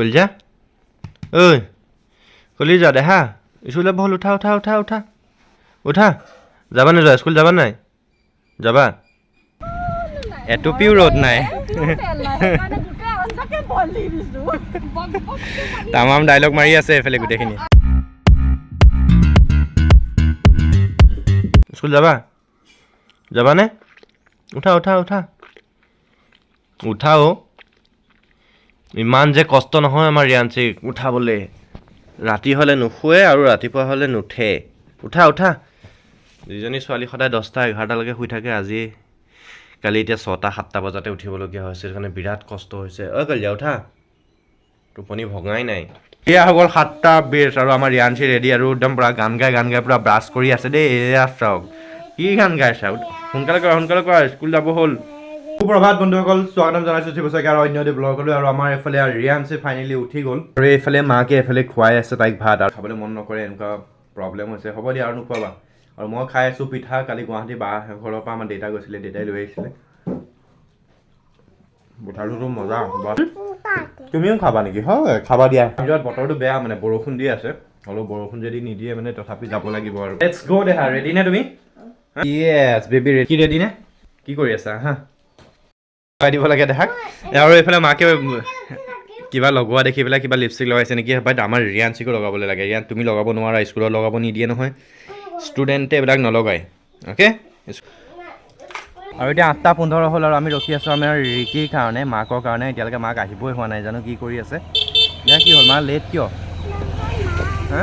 School যা ঐ কলি যা দেখা স্কুল যাব হ'ল উঠা উঠা উঠা উঠা উঠা যাবা নে যোৱা স্কুল যাবা নাই যাবা এটুপিও ৰ'দ নাই তামাম ডাইলগ মাৰি আছে এফালে গোটেইখিনি স্কুল যাবা যাবানে উঠা উঠা উঠা উঠা অ' ইমান যে কষ্ট নহয় আমাৰ ৰিয়াঞ্চিক উঠাবলৈ ৰাতি হ'লে নুশুৱে আৰু ৰাতিপুৱা হ'লে নুঠে উঠা উঠা যিজনী ছোৱালী সদায় 10টা 11টালৈকে শুই থাকে আজি কালি এতিয়া 6টা 7টা বজাতে উঠিবলগীয়া হৈছে সেইটো কাৰণে বিৰাট কষ্ট হৈছে ঐ কলিয়া উঠা টোপনি ভগাই নাই এয়া হৈ গ'ল 7টা 20 আৰু আমাৰ ৰিয়াঞ্চি ৰেডি আৰু একদম পূৰা গান গাই পূৰা ব্ৰাছ কৰি আছে দেই এয়া চাওক কি গান গাইছা সোনকালে কৰা স্কুল যাব হ'ল সুপ্ৰভাত বন্ধুসকল স্বাগতম জনাইছোঁ শিৱসাগৰ আৰু অন্য এটি ব্লগলৈ আৰু আমাৰ এইফালে ৰিয়াঞ্চি ফাইনেলি উঠি গ'ল আৰু এইফালে মাকে এইফালে খুৱাই আছে তাইক ভাত আৰু খাবলৈ মন নকৰে এনেকুৱা প্ৰব্লেম হৈছে হ'ব দিয়া আৰু নোখোৱাবা আৰু মই খাই আছোঁ পিঠা কালি গুৱাহাটী বা ঘৰৰ পৰা আমাৰ দেউতা গৈছিলে দেউতাই লৈ আহিছিলে পিঠাটোতো মজা তুমিও খাবা নেকি হয় খাবা দিয়া ভিতৰত বতৰটো বেয়া মানে বৰষুণ দি আছে অলপ বৰষুণ যদি নিদিয়ে মানে তথাপি যাব লাগিব আৰু লেটছ গো দেহা ৰেডি নে তুমি য়েছ বেবি ৰেডি নে কি কৰি আছা হা দিব লাগে দেখাক আৰু এইফালে মাকে কিবা লগোৱা দেখি পেলাই কিবা লিপষ্টিক লগাইছে নেকি বাট আমাৰ ৰিয়াঞ্চিকো লগাবলৈ লাগে ৰিয়ান তুমি লগাব নোৱাৰা স্কুলত লগাব নিদিয়ে নহয় ষ্টুডেণ্টে এইবিলাক নলগায় অ'কে আৰু এতিয়া 8টা 15 হ'ল আৰু আমি ৰখি আছোঁ আমাৰ ৰিকিৰ কাৰণে মাকৰ কাৰণে এতিয়ালৈকে মাক আহিবই হোৱা নাই জানো কি কৰি আছে এতিয়া কি হ'ল মা লেট কিয় হা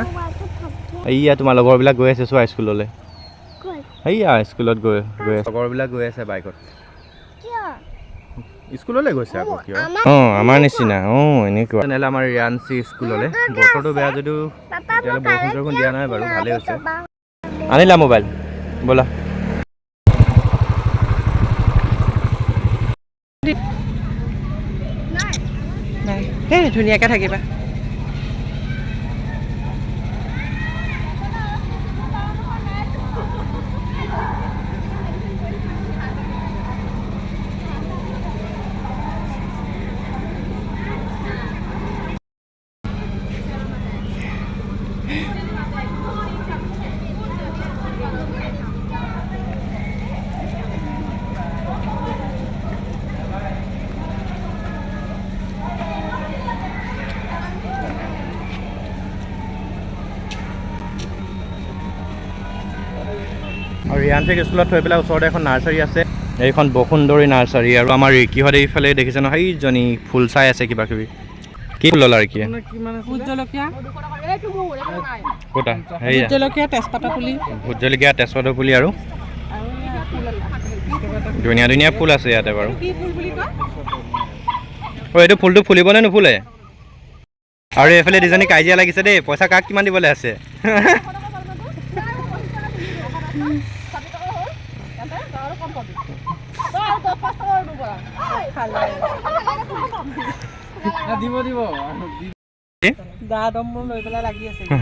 এইয়া তোমাৰ লগৰবিলাক গৈ আছে চোৱা স্কুললৈ এইয়া স্কুলত গৈ আছে লগৰবিলাক গৈ আছে বাইকত স্কুললৈ গৈছে আকৌ কিয় অঁ আমাৰ নিচিনা অঁ এনেকুৱা তেনেহ'লে আমাৰ ৰিয়াঞ্চি স্কুললৈ বতৰটো বেয়া যদিও এতিয়ালৈ বৰষুণ দিয়া নাই বাৰু ভালেই হৈছে আনিলা মোবাইল ব'লা নাই ধুনীয়াকৈ থাকিবা আৰু ৰিয়াঞ্চিক স্কুলত থৈ পেলাই ওচৰতে এখন নাৰ্চাৰী আছে এইখন বসুন্দৰী নাৰ্চাৰী আৰু আমাৰ ৰিকিহঁতে এইফালে দেখিছে নহয় সেইজনী ফুল চাই আছে কিবা কিবি কি ফুল ল'লা ৰিকিয়ে ভোট জলকীয়া ক'তা ভোট জলকীয়া তেজপাতৰ পুলি ভোট জলকীয়া তেজপাতৰ পুলি আৰু ধুনীয়া ধুনীয়া ফুল আছে ইয়াতে বাৰু অঁ এইটো ফুলটো ফুলিব নে নুফুলে আৰু এইফালে দুজনী কাজিয়া লাগিছে দেই পইচা কাক কিমান দিবলৈ আছে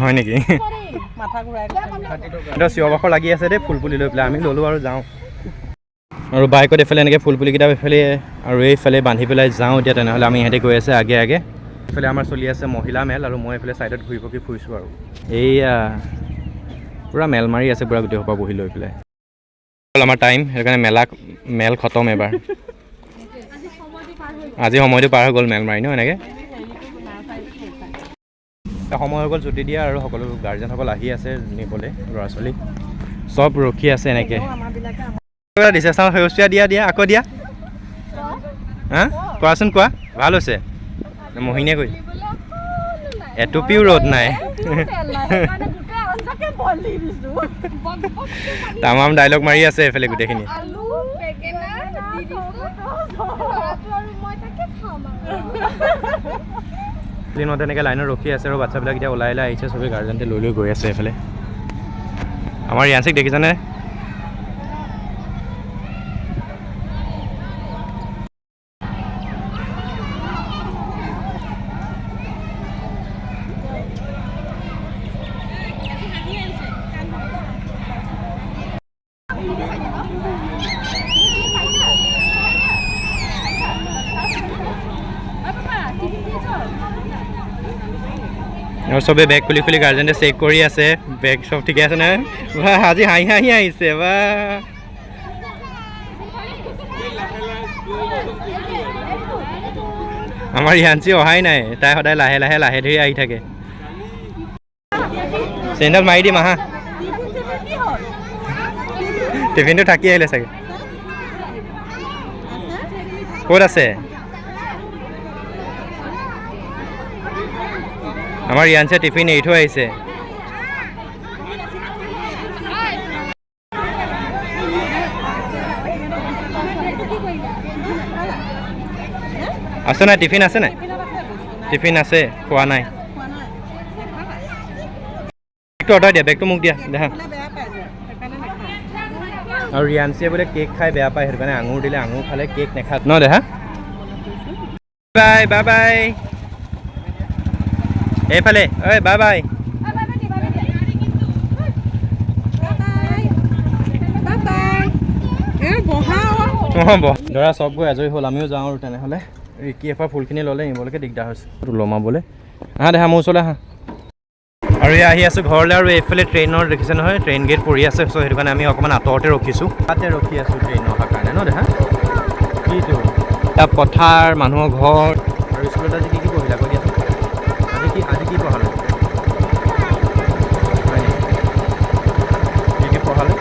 হয় নেকি চিঞৰ বাখৰ লাগি আছে দেই ফুল পুলি লৈ পেলাই আমি ল'লোঁ আৰু যাওঁ আৰু বাইকত এইফালে এনেকৈ ফুল পুলিকেইটা এইফালে আৰু এইফালে বান্ধি পেলাই যাওঁ এতিয়া তেনেহ'লে আমি ইহঁতে গৈ আছে আগে আগে এইফালে আমাৰ চলি আছে মহিলা মেল আৰু মই এইফালে ছাইডত ঘূৰি পকি ফুৰিছোঁ আৰু এইয়া পূৰা মেল মাৰি আছে পূৰা গোটেই সোপা বহি লৈ পেলাই আমাৰ টাইম সেইকাৰণে মেল খতম এবাৰ আজি সময়টো পাৰ হৈ গ'ল মেল মাৰি ন এনেকৈ সময় হৈ গ'ল ছুটি দিয়া আৰু সকলো গাৰ্জেনসকল আহি আছে নিবলৈ ল'ৰা ছোৱালী চব ৰখি আছে এনেকৈ দিছে চাওঁ সেউচীয়া দিয়া আকৌ দিয়া হা কোৱাচোন কোৱা ভাল হৈছে মোহিনীয়ে কৈ এটুপিও ৰ'দ নাই তামাম ডাইলগ মাৰি আছে এইফালে গোটেইখিনি দিনত এনেকৈ লাইনত ৰখি আছে আৰু বাচ্ছাবিলাক এতিয়া ওলাই আহিছে চবেই গাৰ্জেণ্টে লৈ গৈ আছে এইফালে আমাৰ ৰিয়াঞ্চিক দেখিছানে আৰু চবে বেগ খুলি খুলি গাৰ্জেনে চেক কৰি আছে বেগ চব ঠিকে আছে নে আজি হাঁহি হাঁহি আহিছে বা আমাৰ ৰিয়াঞ্চি অহাই নাই তাই সদায় লাহে লাহে লাহে ধীৰে আহি থাকে চেইনডাল মাৰি দিম আহা টিফিনটো থাকি আহিলে চাগে ক'ত আছে আমাৰ ৰিয়াঞ্চিয়ে টিফিন এৰি থৈ আহিছে আছে নাই টিফিন আছে নাই টিফিন আছে খোৱা নাই বেগটো অৰ্ডাৰ দিয়া বেগটো মোক দিয়া দেখা আৰু ৰিয়াঞ্চিয়ে বোলে কেক খাই বেয়া পায় সেইটো কাৰণে আঙুৰ দিলে আঙুৰ খালে কেক নেখায় ন দেখা বাই বাই বাই এইফালে ঐ বাই বাই ধৰা চব গৈ আজৰি হ'ল আমিও যাওঁ আৰু তেনেহ'লে ৰিকি এফাৰ ফুলখিনি ল'লে নিবলৈকে দিগদাৰ হৈছে লমাবলৈ আহা দেখা মোৰ ওচৰলৈ আহা আৰু এই আহি আছোঁ ঘৰলৈ আৰু এইফালে ট্ৰেইনৰ দেখিছে নহয় ট্ৰেইন গেট পৰি আছে চ' সেইটো কাৰণে আমি অকণমান আঁতৰতে ৰখিছোঁ তাতে ৰখি আছোঁ ট্ৰেইন অহাৰ কাৰণে ন দেখা কিটো তাত পথাৰ মানুহৰ ঘৰ আৰু স্কুলত আজি কি পঢ়িলা কৈ দিয়াচোন আজি কি পঢ়ালে কি পঢ়ালে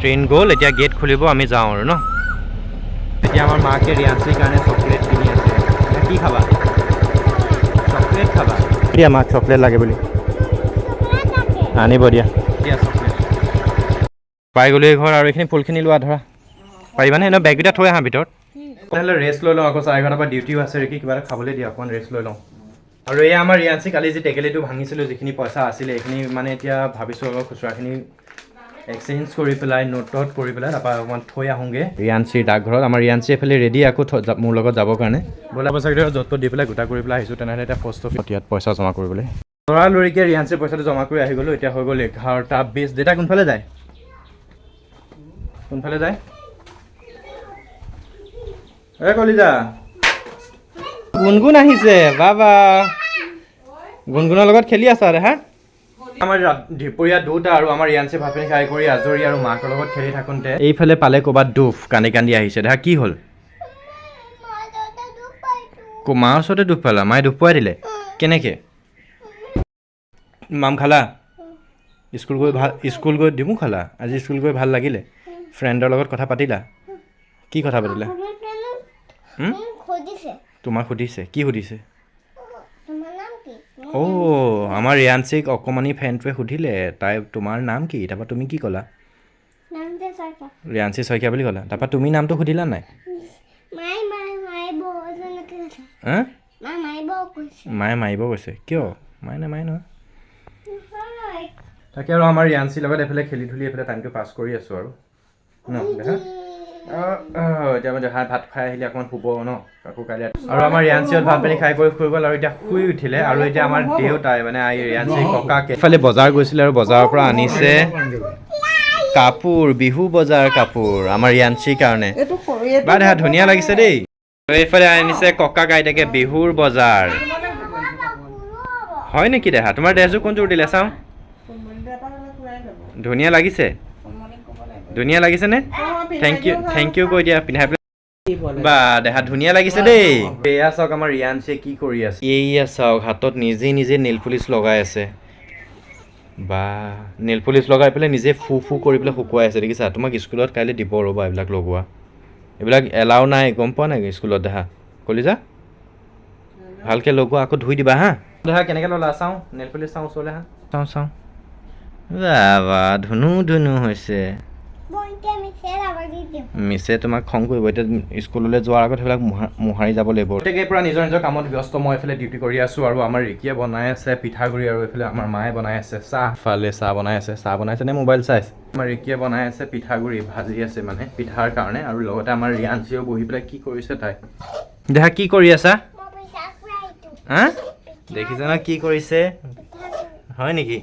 ট্ৰেইন গ'ল এতিয়া গেট খুলিব আমি যাওঁ আৰু ন এতিয়া আমাৰ মাকে ৰিয়াঞ্চিৰ কাৰণে চকলেট কিনি আছে কি খাবা চকলেট খাবা দিয়া মাক চকলেট লাগে বুলি আনিব দিয়া দিয়া চকলেট পাই গ'লো এই ঘৰ আৰু এইখিনি ফুলখিনি লোৱা ধৰা পাৰিবানে এনে বেগকেইটা থৈ আহা ভিতৰত তেনেহ'লে ৰেষ্ট লৈ লওঁ আকৌ 4:30 পৰা ডিউটিও আছে কি কিবা এটা খাবলৈ দিয়া অকণমান ৰেষ্ট লৈ লওঁ আৰু এই আমাৰ ৰিয়াঞ্চি কালি যি টেকেলিটো ভাঙিছিলোঁ যিখিনি পইচা আছিলে এইখিনি মানে এতিয়া ভাবিছোঁ অলপ খুচুৰাখিনি এক্সচেঞ্জ কৰি পেলাই নোটত কৰি পেলাই তাৰপৰা অকণমান থৈ আহোঁগৈ ৰিয়াঞ্চিৰ ডাকঘৰত আমাৰ ৰিয়াঞ্চি এফালে ৰেডি আকৌ মোৰ লগত যাবৰ কাৰণে বোলা পইচাকেইটা য'ত দি পেলাই গোটা কৰি পেলাই আহিছোঁ তেনেহ'লে এতিয়া পোষ্ট অফিচত ইয়াত পইচা জমা কৰিবলৈ লৰালৰিকৈ ৰিয়াঞ্চিৰ পইচাটো জমা কৰি আহি গ'লোঁ এতিয়া হৈ গ'ল 11:20 দেউতা কোনফালে যায় এই কলিজা গুণগুণ আহিছে বাবা গুণগুণৰ লগত খেলি আছা হা আমাৰ দুপৰীয়া দুটা আৰু আমাৰ ৰিয়াঞ্চি ভাত পানী খাই কৰি আজৰি আৰু মাকৰ লগত খেলি থাকোঁতে এইফালে পালে ক'ৰবাত দুখ কান্দি কান্দি আহিছে দেখা কি হ'ল মাৰ ওচৰতে দুখ পালা মায়ে দুখ পোৱাই দিলে কেনেকৈ মাম খালা স্কুল গৈ ডিমু খালা আজি স্কুল গৈ ভাল লাগিলে ফ্ৰেণ্ডৰ লগত কথা পাতিলা কি কথা পাতিলা তোমাক সুধিছে কি সুধিছে অ' আমাৰ ৰিয়াঞ্চিক অকণমানি ফ্ৰেণ্ডটোৱে সুধিলে তাই তোমাৰ নাম কি তাৰপৰা তুমি কি ক'লা ৰিয়াঞ্চি শইকীয়া বুলি ক'লা তাৰপৰা তুমি নামটো সুধিলা নাই মায়ে মাৰিব কৈছে কিয় মায়ে নামাৰে নহয় তাকে আৰু আমাৰ ৰিয়াঞ্চিৰ লগত এইফালে খেলি ধূলি এইফালে টাইমটো পাছ কৰি আছোঁ আৰু ন দেখা এতিয়া মানে ভাত খাই আহিলে অকণমান শুব ন আকৌ কাইলৈ আৰু আমাৰ ৰিয়াঞ্চিহঁত ভাত পানী খাই কৰি শুই গ'ল আৰু এতিয়া শুই উঠিলে আৰু এতিয়া আমাৰ দেউতাই মানে ৰিয়াঞ্চিৰ ককাকে এইফালে বজাৰ গৈছিলে আৰু বজাৰৰ পৰা আনিছে কাপোৰ বিহু বজাৰ কাপোৰ আমাৰ ৰিয়াঞ্চিৰ কাৰণে বা দেখা ধুনীয়া লাগিছে দেই এইফালে আনিছে ককাক আইতাকে বিহুৰ বজাৰ হয় নেকি দেখা তোমাৰ ড্ৰেছযোৰ কোনযোৰ দিলে চাওঁ ধুনীয়া লাগিছে ধুনীয়া লাগিছেনে থেংক ইউ কৈ দিয়া পিন্ধাই পেলাই বা দেখা ধুনীয়া লাগিছে দেই এয়া চাওক আমাৰ ৰিয়াঞ্চিয়ে কি কৰি আছে এয়া চাওক হাতত নিজে নেইল পলিচ লগাই আছে বা নেইল পলিচ লগাই পেলাই নিজে ফু কৰি পেলাই শুকুৱাই আছে দেখিছা তোমাক স্কুলত কাইলৈ দিব ৰ'বা এইবিলাক লগোৱা এইবিলাক এলাও নাই গম পোৱা নাই স্কুলত দেখা কলিজা ভালকৈ লগোৱা আকৌ ধুই দিবা হা দেখা কেনেকৈ ল'লা চাওঁ নেইল পলিচ চাওঁ ওচৰলৈ হা চাওঁ বা ধুনু হৈছে মিছে তোমাক খং কৰিব এতিয়া স্কুললৈ যোৱাৰ আগত সেইবিলাক মোহাৰি যাব লাগিব গতিকে পৰা নিজৰ কামত ব্যস্ত মই এইফালে ডিউটি কৰি আছোঁ আৰু আমাৰ ৰিকিয়ে বনাই আছে পিঠাগুড়ি আৰু এইফালে আমাৰ মায়ে বনাই আছে চাহ বনাইছে নে মোবাইল চাইছে আমাৰ ৰিকিয়ে বনাই আছে পিঠাগুড়ি ভাজি আছে মানে পিঠাৰ কাৰণে আৰু লগতে আমাৰ ৰিয়াঞ্চিও বহি পেলাই কি কৰিছে তাই দেখা কি কৰি আছা হা দেখিছা ন কি কৰিছে হয় নেকি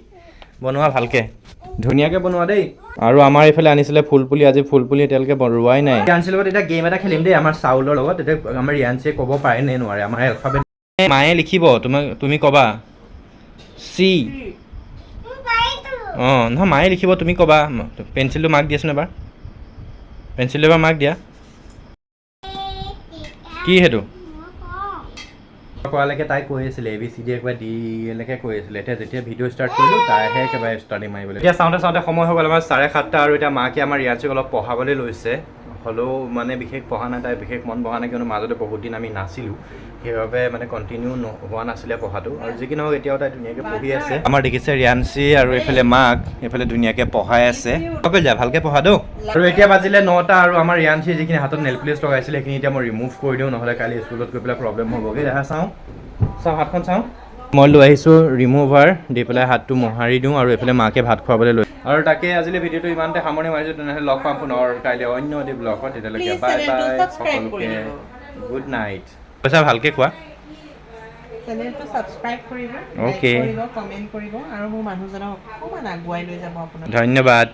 বনোৱা ভালকৈ ধুনীয়াকৈ বনোৱা দেই আৰু আমাৰ এইফালে আনিছিলে ফুলপুলি আজি ফুলপুলি এতিয়ালৈকে ৰোৱাই নাই ৰিয়াঞ্চিৰ লগত এতিয়া গেম এটা খেলিম দেই আমাৰ চাউলৰ লগত এতিয়া আমাৰ ৰিয়াঞ্চিয়ে ক'ব পাৰে নে নোৱাৰে আমাৰ এলফাবেট মায়ে লিখিব তুমি ক'বা চি অঁ নহয় মায়ে লিখিব তুমি ক'বা পেঞ্চিলটো মাৰ্ক দিয়াচোন এবাৰ পেঞ্চিলটো এবাৰ মাৰ্ক দিয়া কি সেইটো কৰালৈকে তাই কৈ আছিলে ABCD একবাৰ D লৈকে কৈ আছিলে এতিয়া যেতিয়া ভিডিঅ' ষ্টাৰ্ট কৰিলোঁ তাইহে একেবাৰে ষ্টাৰ্টিং মাৰিবলৈ এতিয়া চাওঁতে সময় হৈ গ'ল আমাৰ 7:30 আৰু এতিয়া মাকে আমাৰ ৰিয়াঞ্চিক অলপ পঢ়াবলৈ লৈছে হ'লেও মানে বিশেষ পঢ়া নাই তাই বিশেষ মন বহা নাই কিয়নো মাজতে বহুত দিন আমি নাছিলোঁ সেইবাবে মানে কণ্টিনিউ হোৱা নাছিলে পঢ়াটো আৰু যি কি নহওক এতিয়াও তাই ধুনীয়াকৈ পঢ়ি আছে আমাৰ দেখিছে ৰিয়াঞ্চি আৰু এইফালে মাক এইফালে ধুনীয়াকৈ পঢ়াই আছে অকল যা ভালকৈ পঢ়া দেই আৰু এতিয়া বাজিলে 9টা আৰু আমাৰ ৰিয়াঞ্চি যিখিনি হাতত নেল পলিচ লগাইছিলে সেইখিনি এতিয়া মই ৰিমুভ কৰি দিওঁ নহ'লে কালি স্কুলত গৈ পেলাই প্ৰব্লেম হ'বগৈ দেখা চাওঁ হাতখন চাওঁ মই লৈ আহিছোঁ ৰিমুভাৰ দি পেলাই হাতটো মোহাৰি দিওঁ আৰু এইফালে মাকে ভাত খুৱাবলৈ লৈ আৰু তাকে আজিলৈ ভিডিঅ'টো ইমানতে সামৰণি মাৰিছোঁ তেনেহ'লে লগ পাম পুনৰ কাইলৈ অন্য এটি ব্লগত তেতিয়ালৈকে বাই বাই সকলোকে গুড নাইট পইচা ভালকৈ কোৱা চেনেলটো ছাবস্ক্ৰাইব কৰিব Okay. কৰিব কমেণ্ট কৰিব আৰু মোৰ মানুহজনক অকণমান আগুৱাই লৈ যাব আপোনাৰ ধন্যবাদ